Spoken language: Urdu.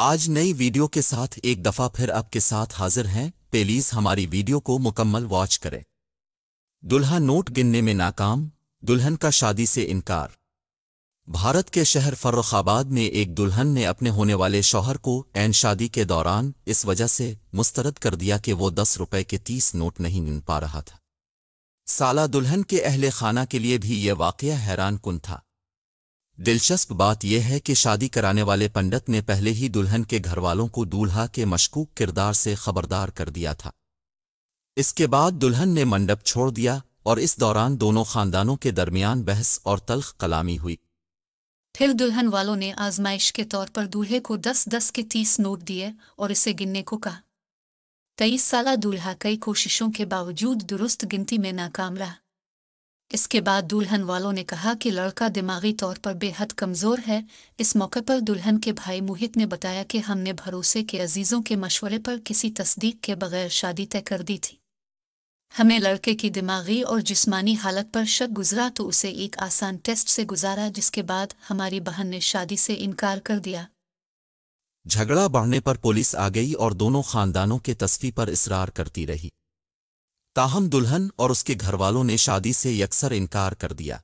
آج نئی ویڈیو کے ساتھ ایک دفعہ پھر آپ کے ساتھ حاضر ہیں۔ پلیز ہماری ویڈیو کو مکمل واچ کریں۔ دلہا نوٹ گننے میں ناکام، دلہن کا شادی سے انکار۔ بھارت کے شہر فرخ آباد میں ایک دلہن نے اپنے ہونے والے شوہر کو عین شادی کے دوران اس وجہ سے مسترد کر دیا کہ وہ 10 روپے کے 30 نوٹ نہیں گن پا رہا تھا۔ سالہ دلہن کے اہل خانہ کے لیے بھی یہ واقعہ حیران کن تھا۔ دلچسپ بات یہ ہے کہ شادی کرانے والے پنڈت نے پہلے ہی دلہن کے گھر والوں کو دولہا کے مشکوک کردار سے خبردار کر دیا تھا۔ اس کے بعد دلہن نے منڈپ چھوڑ دیا اور اس دوران دونوں خاندانوں کے درمیان بحث اور تلخ کلامی ہوئی۔ پھر دلہن والوں نے آزمائش کے طور پر دولہے کو 10 کے 30 نوٹ دیے اور اسے گننے کو کہا۔ 23 سالہ دولہا کئی کوششوں کے باوجود درست گنتی میں ناکام رہا۔ اس کے بعد دلہن والوں نے کہا کہ لڑکا دماغی طور پر بے حد کمزور ہے۔ اس موقع پر دلہن کے بھائی موہت نے بتایا کہ ہم نے بھروسے کے عزیزوں کے مشورے پر کسی تصدیق کے بغیر شادی طے کر دی تھی۔ ہمیں لڑکے کی دماغی اور جسمانی حالت پر شک گزرا تو اسے ایک آسان ٹیسٹ سے گزارا، جس کے بعد ہماری بہن نے شادی سے انکار کر دیا۔ جھگڑا بڑھنے پر پولیس آ گئی اور دونوں خاندانوں کے تصفیہ پر اصرار کرتی رہی۔ تاہم دلہن اور اس کے گھر والوں نے شادی سے یکسر انکار کر دیا۔